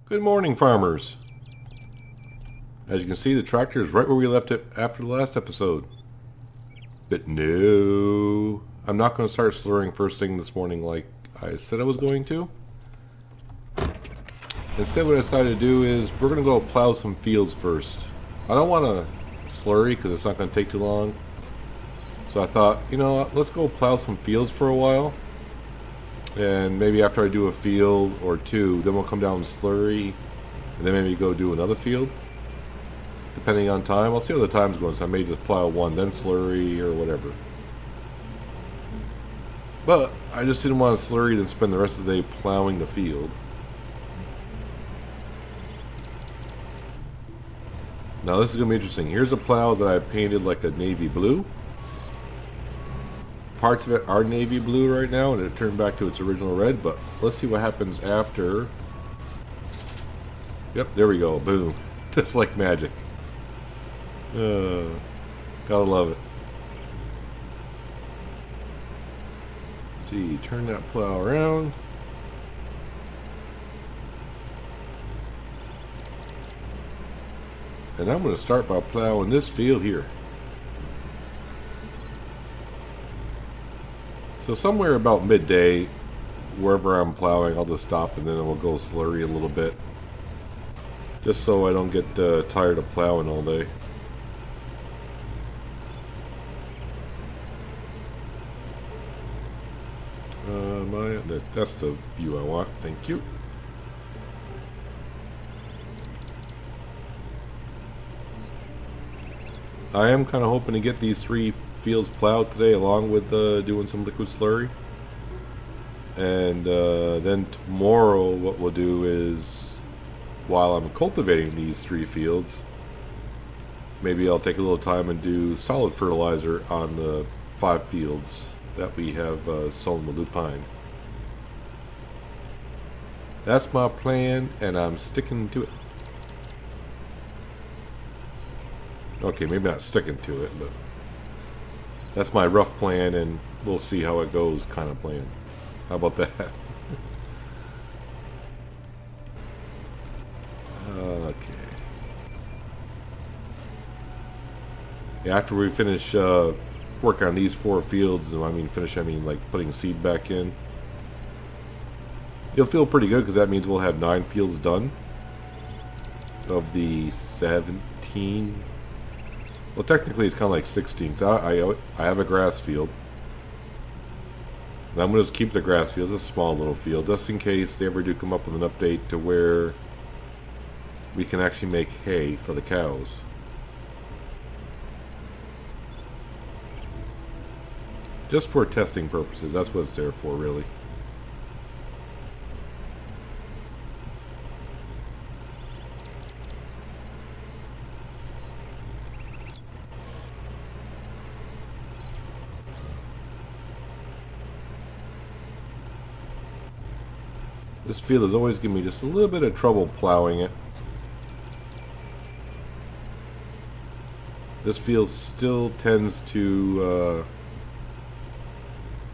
Good morning, farmers. As you can see, the tractor is right where we left it after the last episode. But no, I'm not going to start slurring first thing this morning like I said I was going to. Instead, what I decided to do is we're going to go plow some fields first. I don't want to slurry because it's not going to take too long. So I thought, you know what, let's go plow some fields for a while. And maybe after I do a field or two, then we'll come down and slurry. And then maybe go do another field. Depending on time. I'll see how the time's going, so I may just plow one, then slurry, or whatever. But I just didn't want to slurry and spend the rest of the day plowing the field. Now this is going to be interesting. Here's a plow that I painted like a navy blue. Parts of it are navy blue right now, and it turned back to its original red, but let's see what happens after. Yep, there we go. Boom. Just like magic. Gotta love it. Let's see, turn that plow around. And I'm going to start by plowing this field here. So somewhere about midday, wherever I'm plowing, I'll just stop and then we'll go slurry a little bit. Just so I don't get tired of plowing all day. That's the view I want. Thank you. I am kind of hoping to get these 3 fields plowed today, along with doing some liquid slurry. And then tomorrow, what we'll do is, while I'm cultivating these 3 fields, maybe I'll take a little time and do solid fertilizer on the 5 fields that we have sown with lupine. That's my plan, and I'm sticking to it. Okay, maybe not sticking to it, but that's my rough plan, and we'll see how it goes kind of plan. How about that? Okay. Yeah, after we finish work on these 4 fields, and I mean like putting seed back in, you'll feel pretty good because that means we'll have 9 fields done of the 17. Well, technically it's kind of like 16. So I have a grass field. And I'm going to just keep the grass field. It's a small little field, just in case they ever do come up with an update to where we can actually make hay for the cows. Just for testing purposes. That's what it's there for, really. This field has always given me just a little bit of trouble plowing it. This field still tends to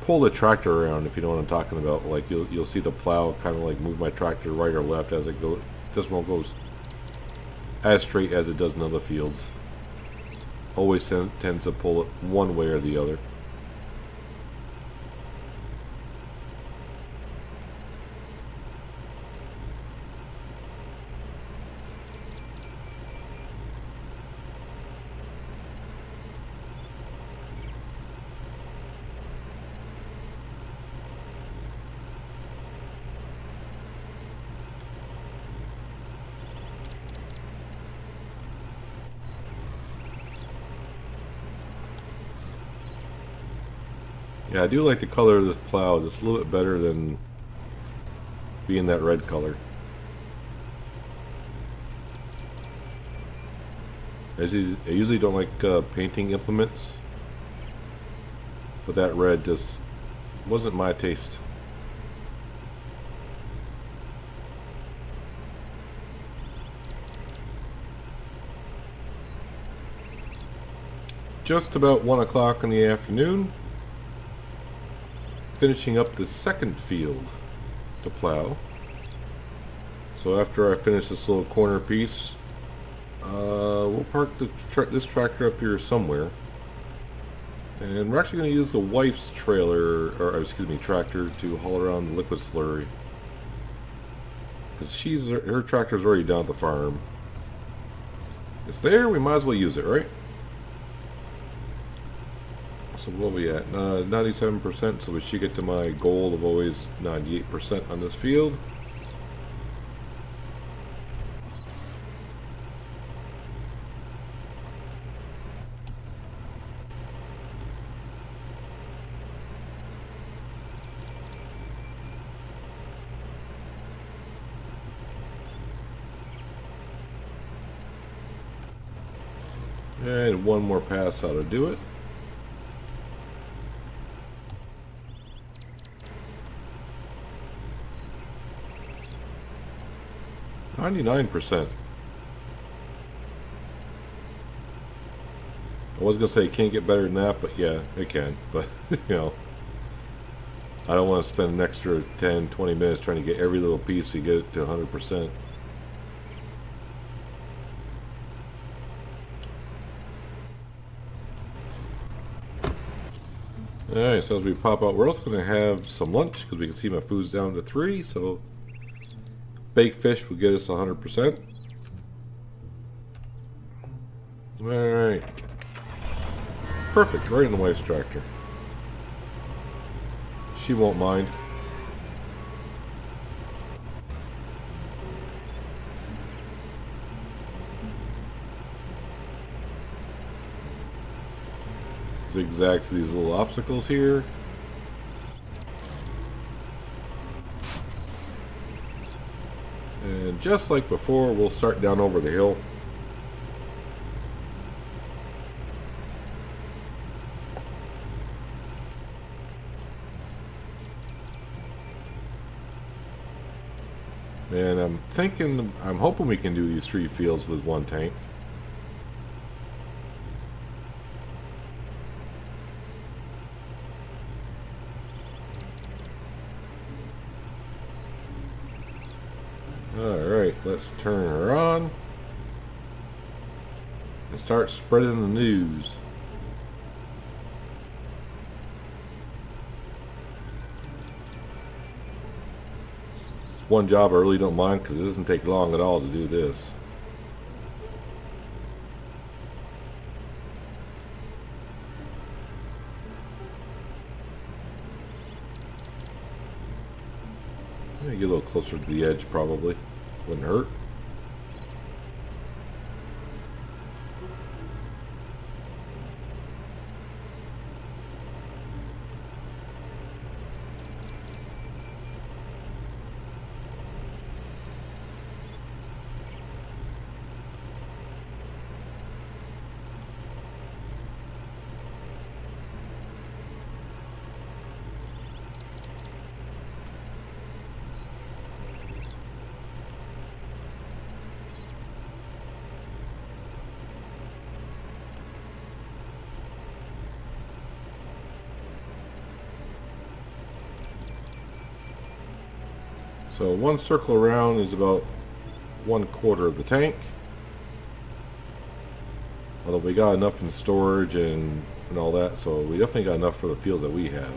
pull the tractor around, if you know what I'm talking about. Like you'll see the plow kind of like move my tractor right or left as it goes. This won't go as straight as it does in other fields. Always tends to pull it one way or the other. Yeah, I do like the color of this plow just a little bit better than being that red color. I usually don't like painting implements, but that red just wasn't my taste. Just about 1 o'clock in the afternoon, finishing up the second field to plow. So after I finish this little corner piece, we'll park this tractor up here somewhere. And we're actually going to use the wife's trailer, or excuse me, tractor to haul around the liquid slurry. Because her tractor's already down at the farm. It's there, we might as well use it, right? So what are we at? 97%, so we should get to my goal of always 98% on this field. And one more pass how to do it. %. I was gonna say it can't get better than that, but yeah, it can. But you know, I don't want to spend an extra 10-20 minutes trying to get every little piece to get it to 100%. Alright, so as we pop out, we're also going to have some lunch because we can see my food's down to 3, so baked fish will get us 100%. Alright. Perfect, right in the wife's tractor. She won't mind. Zigzag to these little obstacles here. And just like before, we'll start down over the hill. And I'm hoping we can do these 3 fields with 1 tank. Alright, let's turn her on and start spreading the news. It's one job I really don't mind because it doesn't take long at all to do this. I'm gonna get a little closer to the edge probably. Wouldn't hurt. So 1 circle around is about 1/4 of the tank. Although we got enough in storage and all that, so we definitely got enough for the fields that we have.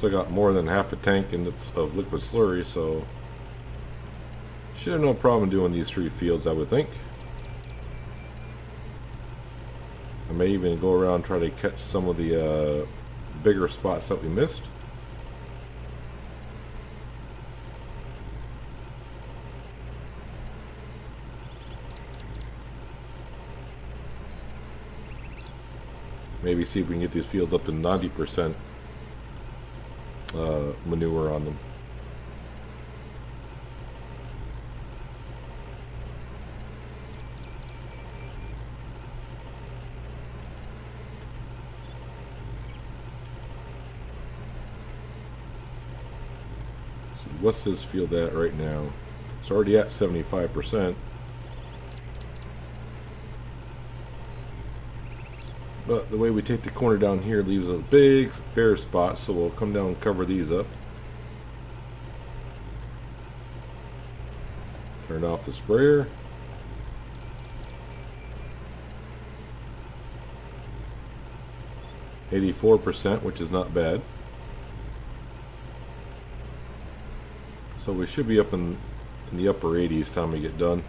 Still got more than half a tank of liquid slurry, so should have no problem doing these 3 fields, I would think. I may even go around and try to catch some of the bigger spots that we missed. Maybe see if we can get these fields up to 90% manure on them. So what's this field at right now? It's already at 75%. But the way we take the corner down here leaves a big bare spot, so we'll come down and cover these up. Turn off the sprayer. %, which is not bad. So we should be up in the upper 80s time we get done.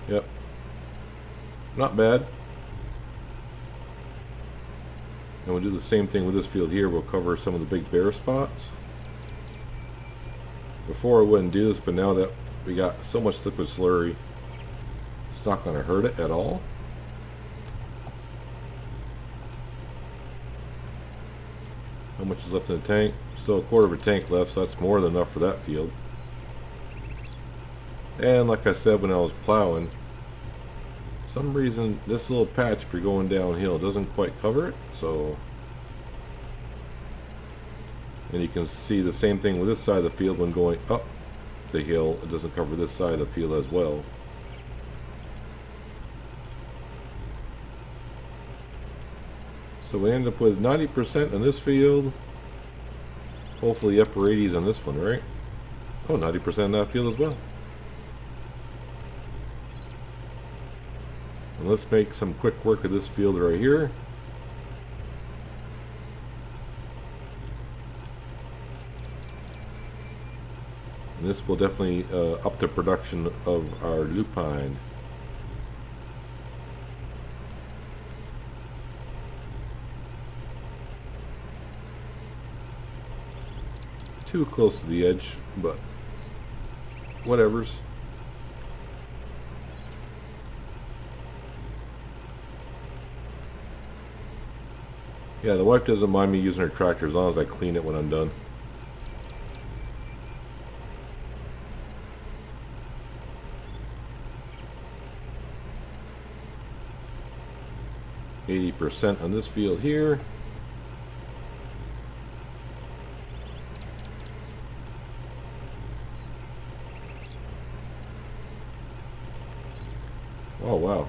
Yep. Not bad. And we'll do the same thing with this field here. We'll cover some of the big bare spots. Before I wouldn't do this, but now that we got so much liquid slurry, it's not going to hurt it at all. How much is left in the tank? Still a quarter of a tank left, so that's more than enough for that field. And like I said when I was plowing, some reason this little patch, if you're going downhill, doesn't quite cover it. So, and you can see the same thing with this side of the field when going up the hill. It doesn't cover this side of the field as well. So we end up with 90% on this field. Hopefully upper 80s on this one, right? Oh, 90% on that field as well. And let's make some quick work of this field right here. And this will definitely up the production of our lupine. Too close to the edge, but whatevers. Yeah, the wife doesn't mind me using her tractor as long as I clean it when I'm done. %, on this field here. Oh wow,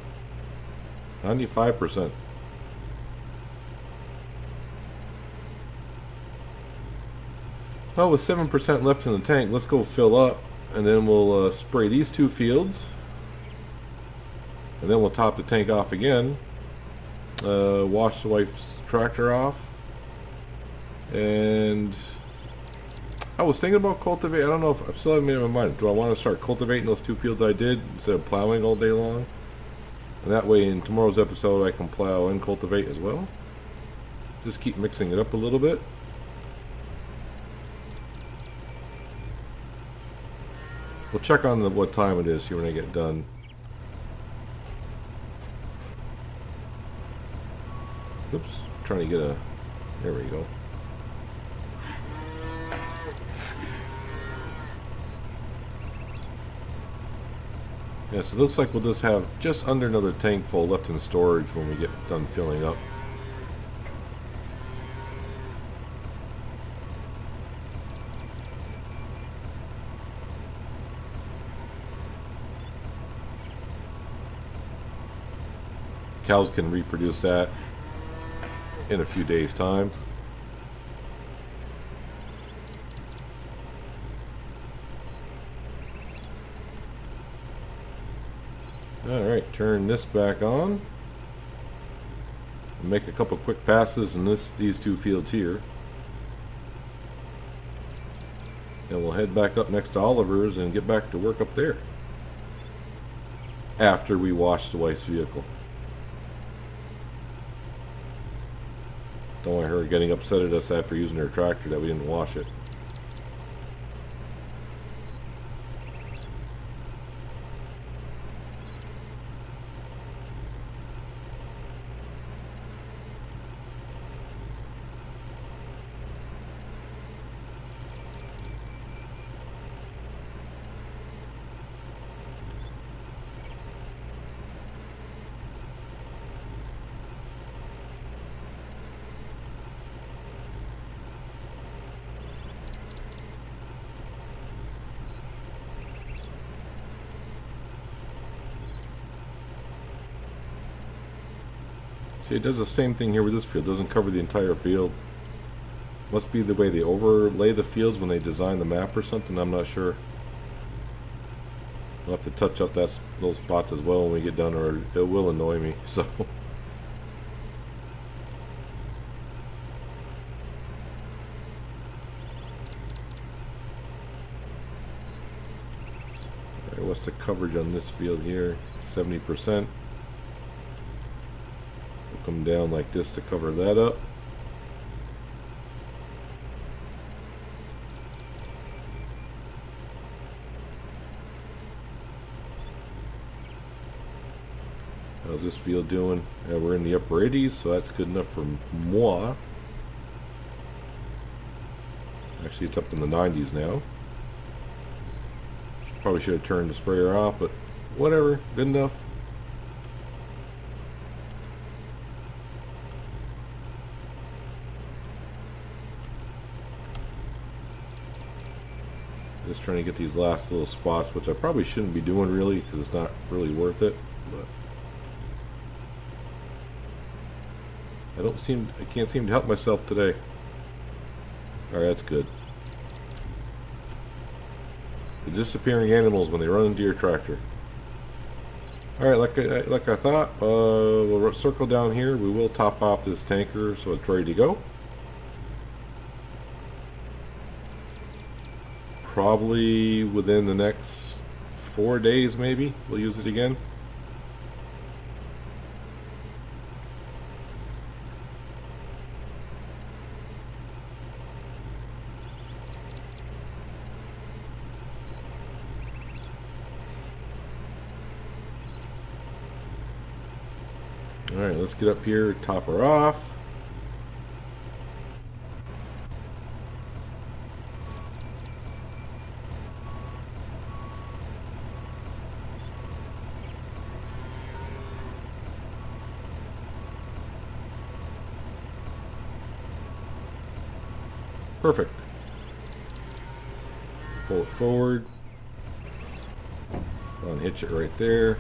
95%. Well, with 7% left in the tank, let's go fill up, and then we'll spray these 2 fields, and then we'll top the tank off again, wash the wife's tractor off, and I was thinking about cultivate. I don't know if I still haven't made up my mind. Do I want to start cultivating those 2 fields I did instead of plowing all day long? And that way in tomorrow's episode I can plow and cultivate as well. Just keep mixing it up a little bit. We'll check on what time it is here when I get done. Oops, trying to get a, there we go. Yes, it looks like we'll just have just under another tank full left in storage when we get done filling up. Cows can reproduce that in a few days' time. Alright, turn this back on. Make a couple quick passes in these two fields here. And we'll head back up next to Oliver's and get back to work up there. After we wash the wife's vehicle. Don't want her getting upset at us after using her tractor that we didn't wash it. See, it does the same thing here with this field. It doesn't cover the entire field. Must be the way they overlay the fields when they design the map or something. I'm not sure. We'll have to touch up those spots as well when we get done, or it will annoy me. So. Alright, what's the coverage on this field here? 70%. Come down like this to cover that up. How's this field doing? Yeah, we're in the upper 80s, so that's good enough for moi. Actually, it's up in the 90s now. Probably should have turned the sprayer off, but whatever, good enough. Just trying to get these last little spots, which I probably shouldn't be doing really, because it's not really worth it. But I can't seem to help myself today. All right, that's good. The disappearing animals when they run into your tractor. All right, like I thought, we'll circle down here. We will top off this tanker so it's ready to go. Probably within the next 4 days, maybe we'll use it again. All right, let's get up here, top her off. Perfect. Pull it forward. Unhitch it right there.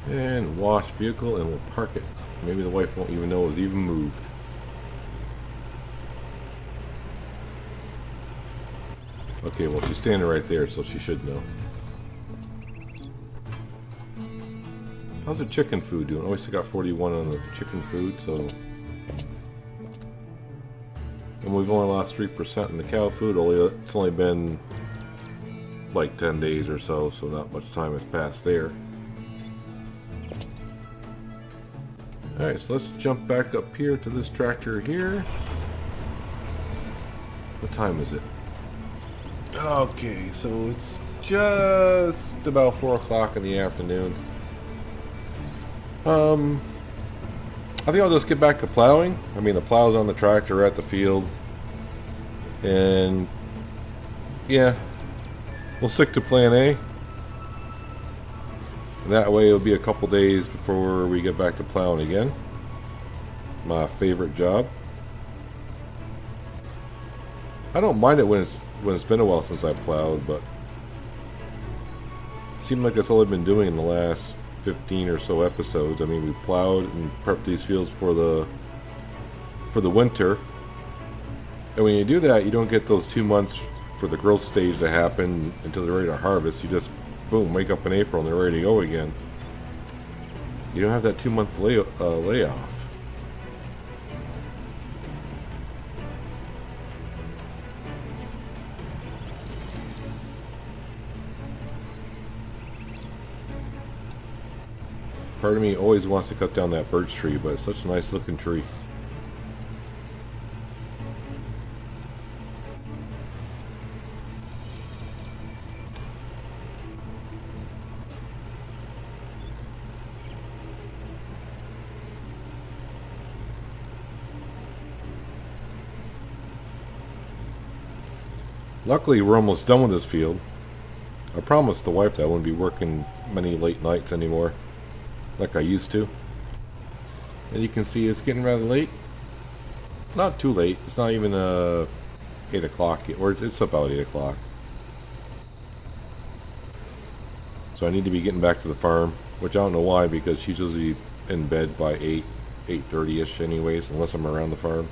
And wash vehicle, and we'll park it. Maybe the wife won't even know it was even moved. Okay, well, she's standing right there, so she should know. How's the chicken food doing? Oh, we still got 41 on the chicken food, so... And we've only lost 3% in the cow food. It's only been like 10 days or so, so not much time has passed there. Alright, so let's jump back up here to this tractor here. What time is it? Okay, so it's just about 4 o'clock in the afternoon. I think I'll just get back to plowing. I mean, the plow's on the tractor at the field. And yeah, we'll stick to plan A. And that way it'll be a couple days before we get back to plowing again. My favorite job. I don't mind it when it's been a while since I plowed, but it seemed like that's all I've been doing in the last 15 or so episodes. I mean, we plowed and prepped these fields for the winter. And when you do that, you don't get those 2 months for the growth stage to happen until they're ready to harvest. You just, boom, wake up in April and they're ready to go again. You don't have that 2 month layoff. Part of me always wants to cut down that birch tree, but it's such a nice looking tree. Luckily, we're almost done with this field. I promised the wife that I wouldn't be working many late nights anymore, like I used to. And you can see it's getting rather late. Not too late. It's not even 8 o'clock yet, or it's about 8 o'clock. So I need to be getting back to the farm, which I don't know why, because she's usually in bed by 8:30ish anyways, unless I'm around the farm.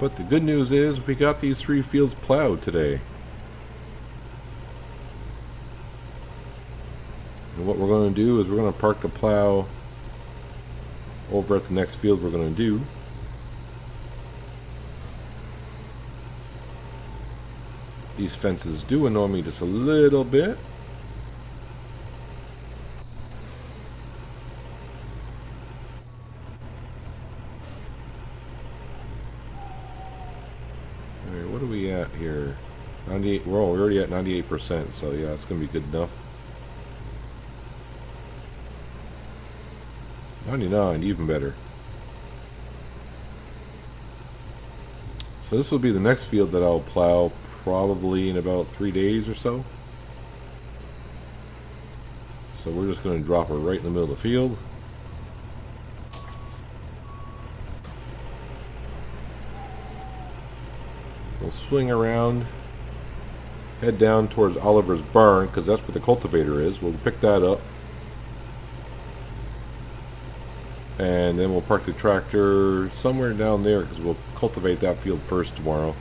But the good news is we got these 3 fields plowed today. And what we're going to do is we're going to park the plow over at the next field we're going to do. These fences do annoy me just a little bit. Alright, what are we at here? 98. We're already at 98%, so yeah, it's going to be good enough. 99, even better. So this will be the next field that I'll plow probably in about 3 days or so. So we're just going to drop her right in the middle of the field. We'll swing around, head down towards Oliver's barn, because that's where the cultivator is. We'll pick that up. And then we'll park the tractor somewhere down there, because we'll cultivate that field first tomorrow.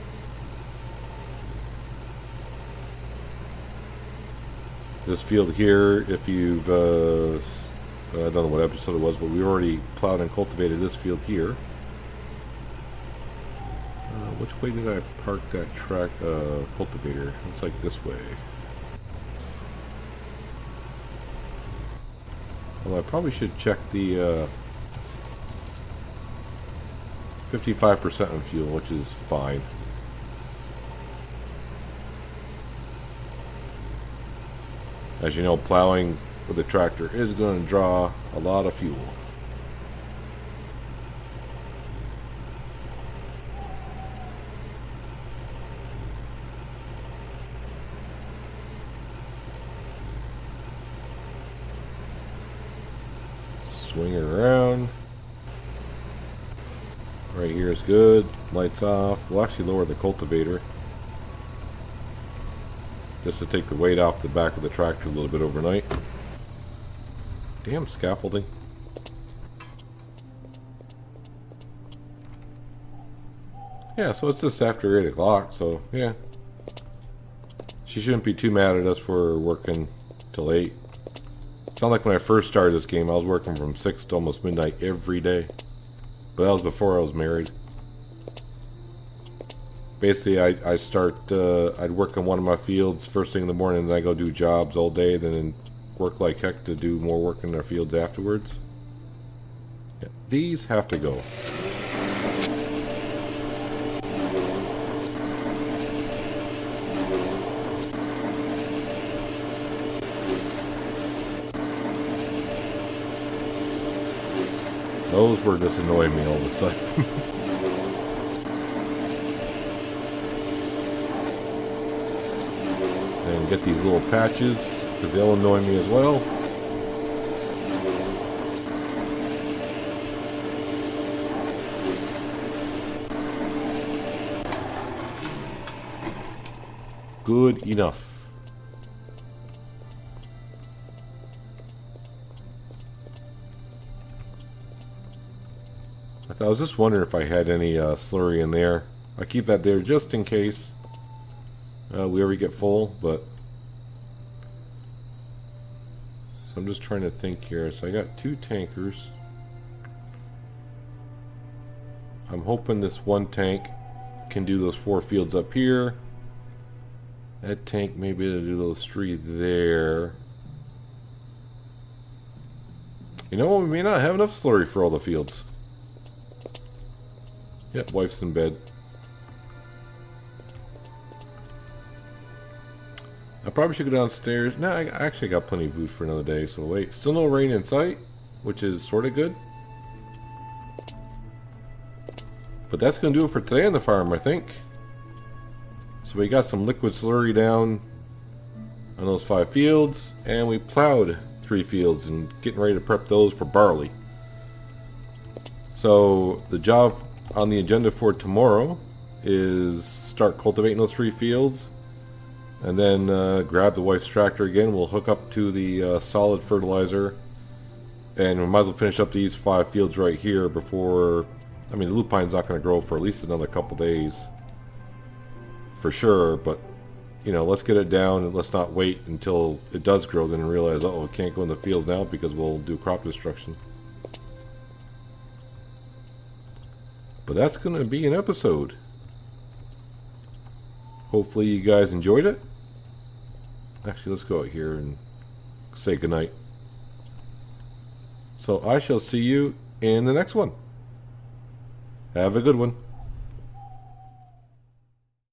This field here, if you've, I don't know what episode it was, but we already plowed and cultivated this field here. Which way did I park that cultivator? Looks like this way. Well, I probably should check the 55% on fuel, which is fine. As you know, plowing with a tractor is going to draw a lot of fuel. Swing it around. Right here is good. Lights off. We'll actually lower the cultivator just to take the weight off the back of the tractor a little bit overnight. Damn scaffolding. Yeah, so it's just after 8 o'clock, so yeah. She shouldn't be too mad at us for working till 8. It's not like when I first started this game, I was working from 6 to almost midnight every day. But that was before I was married. Basically, I'd work on one of my fields first thing in the morning, and then I go do jobs all day, then work like heck to do more work in our fields afterwards. Yeah, these have to go. Those were just annoying me all of a sudden. And get these little patches, because they'll annoy me as well. good enough. I was just wondering if I had any slurry in there. I keep that there just in case we ever get full, but so I'm just trying to think here. So I got 2 tankers. I'm hoping this one tank can do those 4 fields up here. That tank may be able to do those 3 there. You know what? We may not have enough slurry for all the fields. Yep, wife's in bed. I probably should go downstairs. No, I actually got plenty of food for another day, so wait. Still no rain in sight, which is sort of good. But that's going to do it for today on the farm, I think. So we got some liquid slurry down on those 5 fields, and we plowed 3 fields and getting ready to prep those for barley. So the job on the agenda for tomorrow is start cultivating those 3 fields, and then grab the wife's tractor again. We'll hook up to the solid fertilizer, and we might as well finish up these 5 fields right here before, I mean, the lupine's not going to grow for at least another couple days for sure, but you know, let's get it down and let's not wait until it does grow then and realize, oh, it can't go in the fields now because we'll do crop destruction. But that's going to be an episode. Hopefully you guys enjoyed it. Actually, let's go out here and say goodnight. So I shall see you in the next one. Have a good one.